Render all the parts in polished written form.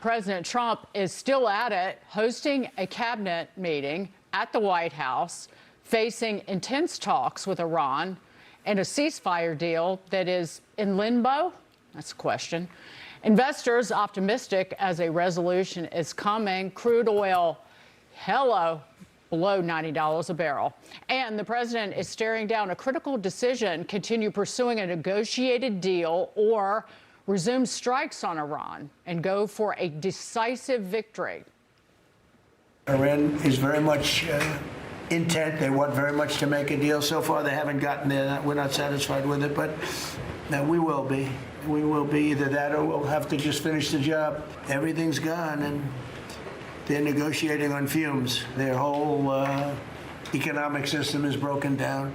President Trump is still at it, hosting a cabinet meeting at the White House, facing intense talks with Iran and a ceasefire deal that is in limbo? That's a question. Investors optimistic as a resolution is coming. Crude oil, below $90 a barrel. And the president is staring down a critical decision: continue pursuing a negotiated deal or resume strikes on Iran and go for a decisive victory. AREN is very much intent. They want very much to make a deal. So far, they haven't gotten there. We're not satisfied with it, but we will be. We will be either that or we'll have to just finish the job. Everything's gone, and they're negotiating on fumes. Their whole economic system is broken down.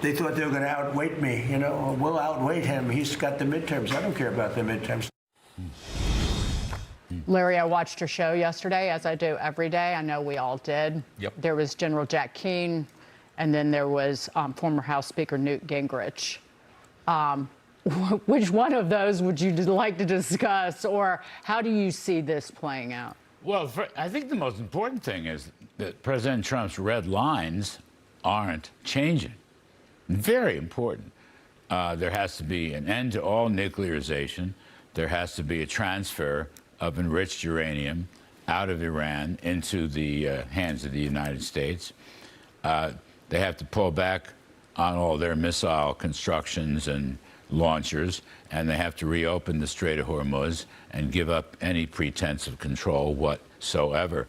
They thought they were going to outweight me. You know, we'll outweight him. He's got the midterms. I don't care about the midterms. Larry, I watched your show yesterday, as I do every day. I know we all did. Yep. There was General Jack Keane, and then there was former House Speaker Newt Gingrich. Which one of those would you like to discuss, or how do you see this playing out? Well, I think the most important thing is that President Trump's red lines aren't changing. Very important. There has to be an end to all nuclearization. There has to be a transfer of enriched uranium out of Iran into the hands of the United States. They have to pull back on all their missile constructions and launchers, and they have to reopen the Strait of Hormuz and give up any pretense of control whatsoever.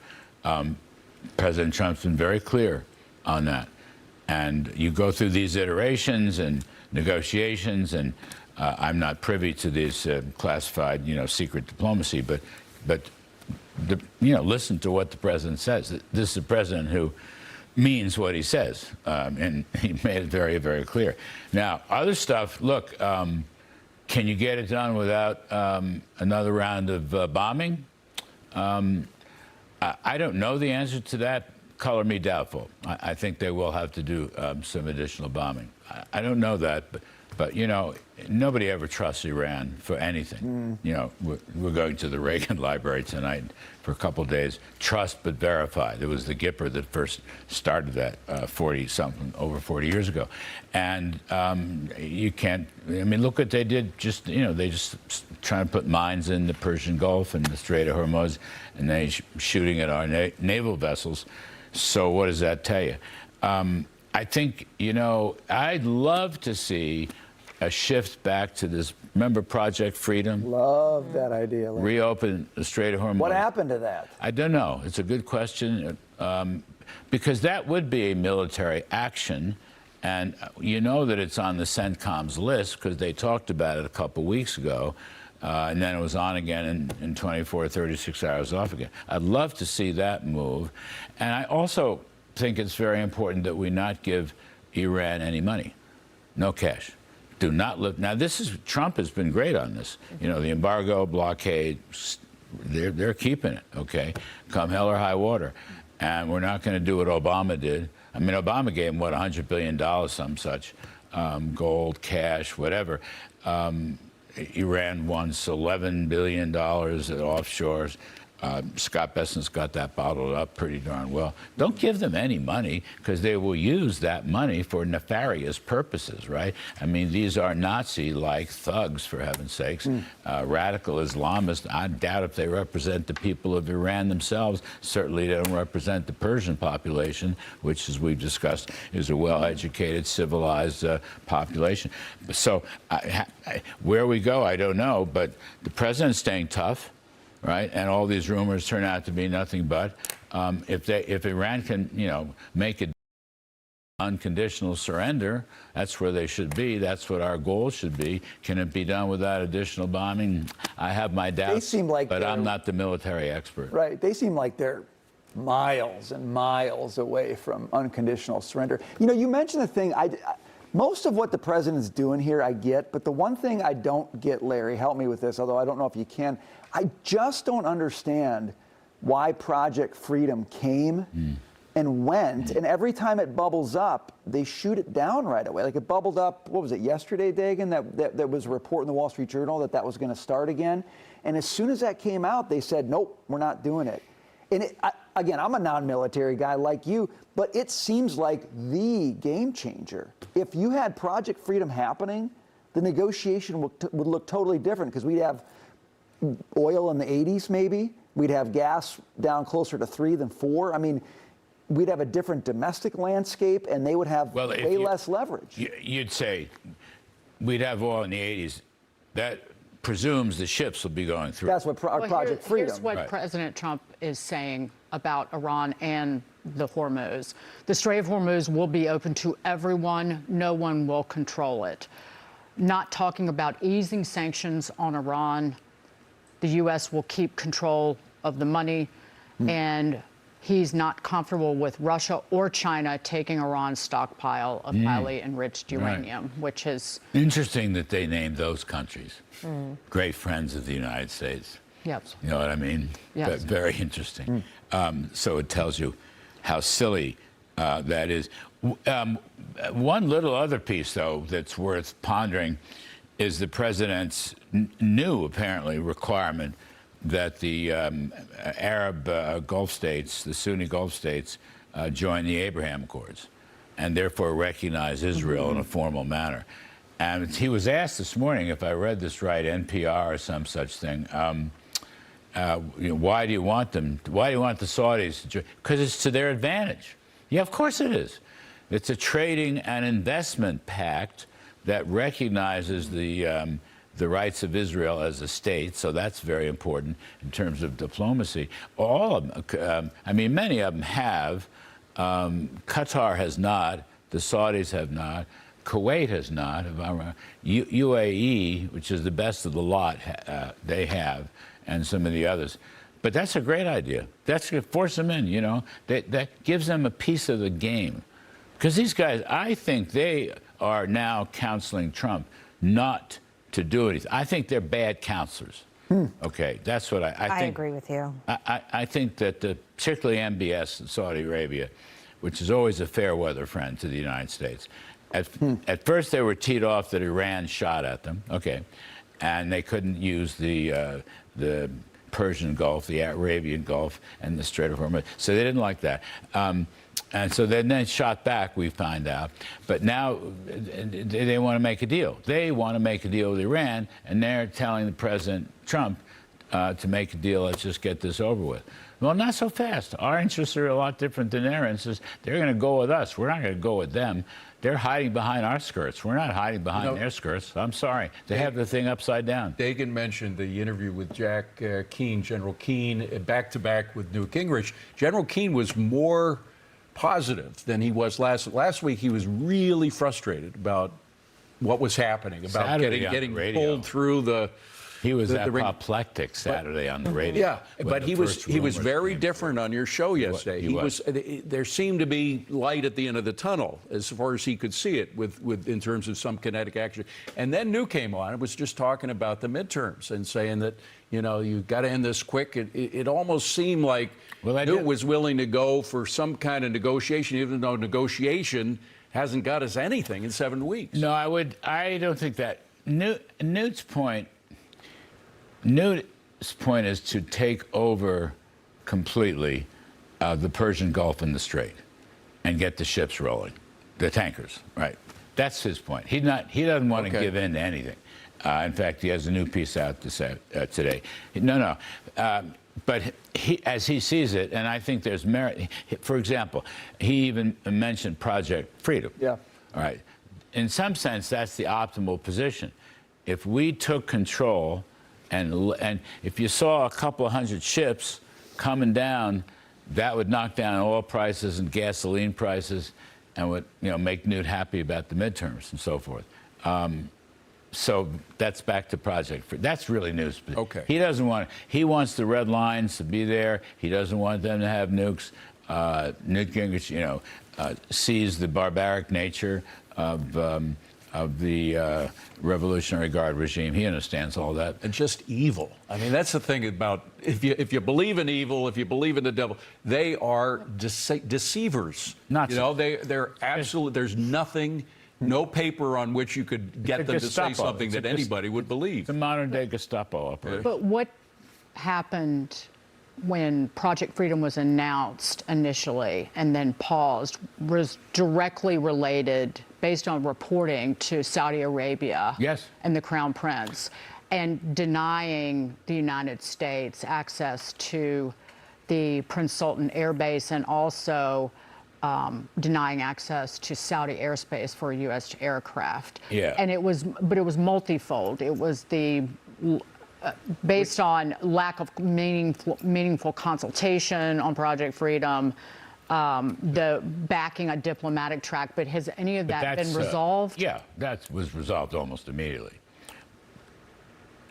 President Trump's been very clear on that. And you go through these iterations and negotiations, and I'm not privy to this classified, secret diplomacy, but listen to what the president says. This is a president who means what he says, and he made it very, very clear. Now, other stuff, look, can you get it done without another round of bombing? I don't know the answer to that. Color me doubtful. I think they will have to do some additional bombing. I don't know that, but nobody ever trusts Iran for anything. We're going to the Reagan Library tonight for a couple of days. Trust but verify. It was the Gipper that first started that over 40 years ago. And you can't, look what they did. They just trying to put mines in the Persian Gulf and the Strait of Hormuz, and they shooting at our naval vessels. So what does that tell you? I think, I'd love to see a shift back to this, remember Project Freedom? Love that idea. Reopen the Strait of Hormuz. What happened to that? I don't know. It's a good question. Because that would be a military action. And you know that it's on the CENTCOM's list because they talked about it a couple weeks ago. And then it was on again in 24, 36 hours off again. I'd love to see that move. And I also think it's very important that we not give Iran any money. No cash. Do not live. Now, Trump has been great on this. The embargo, blockade, they're keeping it, okay? Come hell or high water. And we're not going to do what Obama did. Obama gave him, what, $100 billion, some such, gold, cash, whatever. Iran wants $11 billion at offshores. Scott Bessent's got that bottled up pretty darn well. Don't give them any money because they will use that money for nefarious purposes, right? These are Nazi-like thugs, for heaven's sakes. Radical Islamists. I doubt if they represent the people of Iran themselves. Certainly they don't represent the Persian population, which, as we've discussed, is a well-educated, civilized population. So where we go, I don't know, but the president's staying tough. Right, and all these rumors turn out to be nothing but. If Iran can, make an unconditional surrender, that's where they should be. That's what our goal should be. Can it be done without additional bombing? I have my doubts, but I'm not the military expert. Right. They seem like they're miles and miles away from unconditional surrender. You mentioned the thing. Most of what the president's doing here, I get, but the one thing I don't get, Larry, help me with this, although I don't know if you can, I just don't understand why Project Freedom came and went, and every time it bubbles up, they shoot it down right away. Like it bubbled up, what was it, yesterday, Dagan? That was a report in the Wall Street Journal that was going to start again. And as soon as that came out, they said, nope, we're not doing it. And again, I'm a non-military guy like you, but it seems like the game changer. If you had Project Freedom happening, the negotiation would look totally different, because we'd have oil in the 80s maybe. We'd have gas down closer to 3 than 4. I mean, we'd have a different domestic landscape, and they would have way less leverage. You'd say we'd have oil in the 80s. That presumes the ships will be going through. That's what Project Freedom. Here's what President Trump is saying about Iran and the Hormuz. The Strait of Hormuz will be open to everyone. No one will control it. Not talking about easing sanctions on Iran. The U.S. will keep control of the money, and he's not comfortable with Russia or China taking Iran's stockpile of highly enriched uranium, which is... Interesting that they named those countries. Great friends of the United States. Yes. You know what I mean? Yes. Very interesting. So it tells you how silly that is. One little other piece, though, that's worth pondering is the president's new, apparently, requirement that the Arab Gulf states, the Sunni Gulf states, join the Abraham Accords and therefore recognize Israel in a formal manner. And he was asked this morning, if I read this right, NPR or some such thing, why do you want them? Why do you want the Saudis to join? Because it's to their advantage. Yeah, of course it is. It's a trading and investment pact that recognizes the rights of Israel as a state, so that's very important in terms of diplomacy. All of them, I mean, many of them have. Qatar has not. The Saudis have not. Kuwait has not. UAE, which is the best of the lot, they have, and some of the others. But that's a great idea. That's going to force them in, you know. That gives them a piece of the game. Because these guys, I think they are now counseling Trump not to do anything. I think they're bad counselors. Okay, that's what I think. I agree with you. I think that particularly MBS in Saudi Arabia, which is always a fair weather friend to the United States, at first they were teed off that Iran shot at them, okay, and they couldn't use the Persian Gulf, the Arabian Gulf, and the Strait of Hormuz, so they didn't like that. And so then they shot back, we find out. But now they want to make a deal. They want to make a deal with Iran, and they're telling the President Trump to make a deal, let's just get this over with. Well, not so fast. Our interests are a lot different than their interests. They're going to go with us. We're not going to go with them. They're hiding behind our skirts. We're not hiding behind their skirts. I'm sorry. They have the thing upside down. Dagan mentioned the interview with Jack Keane, General Keane, back-to-back with Newt Gingrich. General Keane was more positive than he was last week. He was really frustrated about what was happening, about Saturday getting pulled through the. He was apoplectic Saturday on the radio. Yeah, but he was very different on your show yesterday. He was. There seemed to be light at the end of the tunnel as far as he could see it, with in terms of some kinetic action. And then Newt came on and was just talking about the midterms and saying that, you know, you've got to end this quick. It almost seemed like Newt was willing to go for some kind of negotiation, even though negotiation hasn't got us anything in 7 weeks. No, I don't think that. Newt's point is to take over completely the Persian Gulf and the Strait and get the ships rolling, the tankers, right? That's his point. He doesn't want to give in to anything. In fact, he has a new piece out to say, today. No. But as he sees it, and I think there's merit. For example, he even mentioned Project Freedom. Yeah. All right. In some sense, that's the optimal position. If we took control, and if you saw a couple of hundred ships coming down, that would knock down oil prices and gasoline prices, and would make Newt happy about the midterms and so forth. So that's back to Project Freedom. That's really news. Okay. He doesn't want. He wants the red lines to be there. He doesn't want them to have nukes. Newt Gingrich, sees the barbaric nature of of the Revolutionary Guard regime. He understands all that. And just evil. I mean, that's the thing about if you believe in evil, if you believe in the devil, they are deceivers. Nuts. You know, they're absolute. There's nothing, no paper on which you could get them to say something that anybody would believe. It's a modern-day Gestapo operation. But what happened when Project Freedom was announced initially and then paused was directly related, based on reporting, to Saudi Arabia and the Crown Prince, and denying the United States access to the Prince Sultan Air Base, and also denying access to Saudi airspace for U.S. aircraft. Yeah. And it was multifold. It was the based on lack of meaningful consultation on Project Freedom, the backing a diplomatic track. But has any of that been resolved? Yeah, that was resolved almost immediately.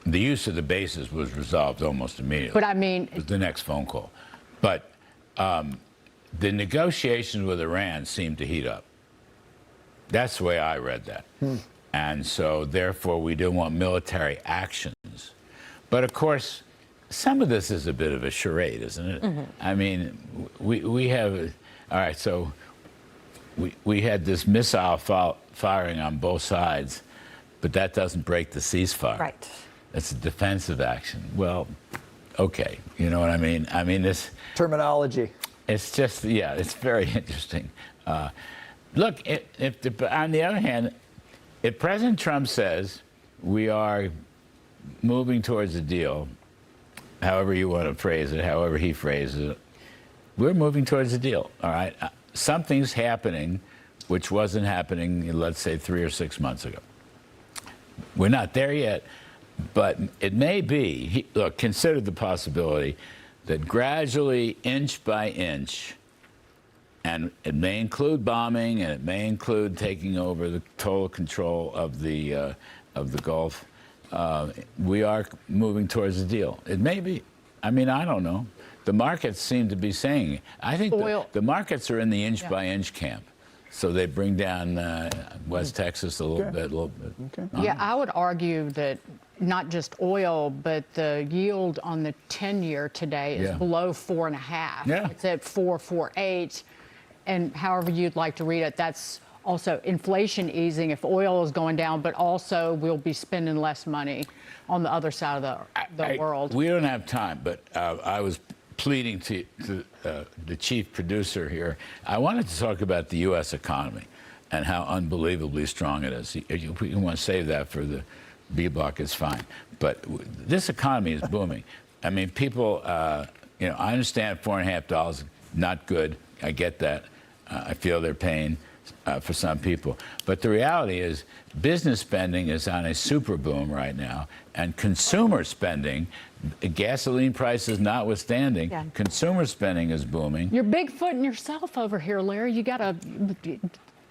The use of the bases was resolved almost immediately. But I mean, it was the next phone call. But the negotiations with Iran seemed to heat up. That's the way I read that. And so, therefore, we didn't want military actions. But of course, some of this is a bit of a charade, isn't it? Mm-hmm. I mean, we have, all right, so we had this missile firing on both sides, but that doesn't break the ceasefire. Right. It's a defensive action. Well, okay, you know what I mean? I mean, this terminology. It's just, yeah, it's very interesting. Look, on the other hand, if President Trump says we are moving towards a deal, however you want to phrase it, however he phrases it, we're moving towards a deal, all right? Something's happening which wasn't happening, let's say, 3 or 6 months ago. We're not there yet, but it may be, look, consider the possibility that gradually, inch by inch, and it may include bombing, and it may include taking over the total control of the Gulf, we are moving towards a deal. It may be. I mean, I don't know. The markets seem to be saying it. I think the markets are in the inch-by-inch camp. So they bring down West Texas a little bit. Okay. Yeah, I would argue that not just oil, but the yield on the 10-year today is below 4.5. Yeah. It's at 4.48. And however you'd like to read it, that's also inflation easing if oil is going down, but also we'll be spending less money on the other side of the world. We don't have time, but I was pleading to the chief producer here. I wanted to talk about the U.S. economy and how unbelievably strong it is. If you want to save that for the B block, it's fine. But this economy is booming. I mean, people, you know, I understand $4.50, not good. I get that. I feel their pain for some people. But the reality is business spending is on a super boom right now, and consumer spending, gasoline prices notwithstanding, consumer spending is booming. You're bigfooting yourself over here, Larry. You got to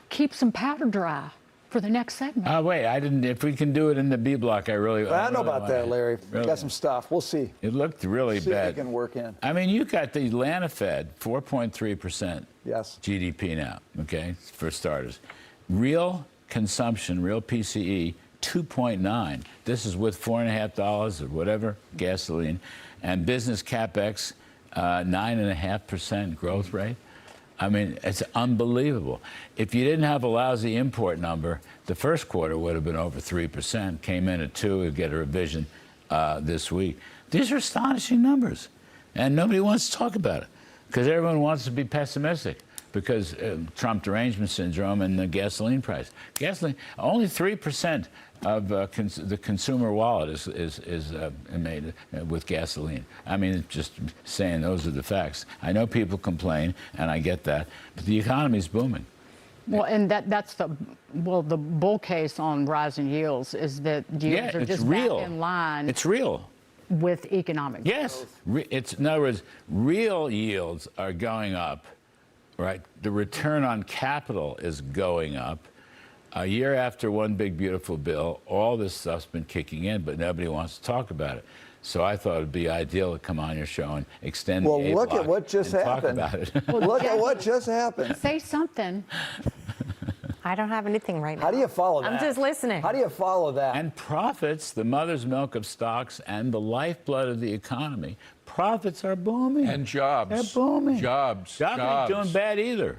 keep some powder dry for the next segment. Oh, wait, I didn't. If we can do it in the B block, I really. I know about that, Larry. Really, got some stuff. We'll see. It looked really See bad. if it can work in. I mean, you got the Atlanta Fed, 4.3%. Yes. GDP now. Okay, for starters, real consumption, real PCE, 2.9. This is with $4.50 or whatever gasoline, and business capex, 9.5% growth rate. I mean, it's unbelievable. If you didn't have a lousy import number, the first quarter would have been over 3%, came in at 2%, we'll get a revision this week. These are astonishing numbers, and nobody wants to talk about it because everyone wants to be pessimistic because Trump derangement syndrome and the gasoline price. Gasoline, only 3% of the consumer wallet is made with gasoline. I mean, just saying those are the facts. I know people complain, and I get that, but the economy's booming. Well, and that's the bull case on rising yields is that yields are just real. back in line. It's real. With economic Yes. growth. In other words, real yields are going up, right? The return on capital is going up. A year after one big beautiful bill, all this stuff's been kicking in, but nobody wants to talk about it. So I thought it'd be ideal to come on your show and extend the A look block at what just and happened. talk about it. Look at what just happened. Say something. I don't have anything right now. How do you follow that? I'm just listening. How do you follow that? And profits, the mother's milk of stocks and the lifeblood of the economy, profits are booming. And jobs. They're booming. Jobs. Ain't doing bad either.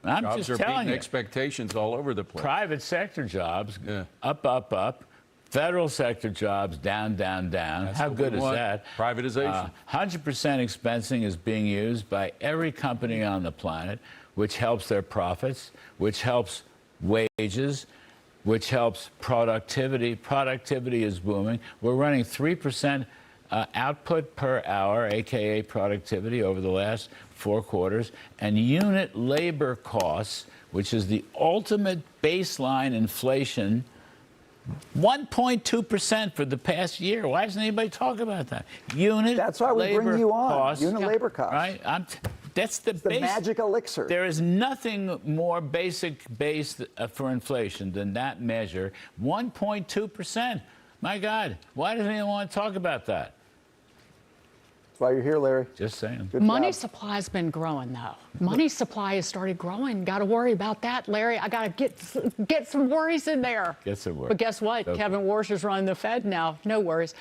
I'm Jobs just are telling beating you. expectations all over the place. Private sector jobs, Yeah. up, up, up. Federal sector jobs, down, down, down. That's How what good we is want. that? Privatization. 100% expensing is being used by every company on the planet, which helps their profits, which helps wages, which helps productivity. Productivity is booming. We're running 3% output per hour, aka productivity, over the last 4 quarters, and unit labor costs, which is the ultimate baseline inflation, 1.2% for the past year. Why doesn't anybody talk about that? Unit That's why we labor bring you on. costs, Unit labor costs. right? That's the The magic elixir. There is nothing more basic based for inflation than that measure. 1.2%. My God, why doesn't anyone want to talk about that? That's why you're here, Larry. Just saying. Good Money job. supply's been growing, though. Money supply has started growing. Got to worry about that, Larry. I got to get some worries in there. Get some worries. But guess what? Okay. Kevin Warsh is running the Fed now. No worries.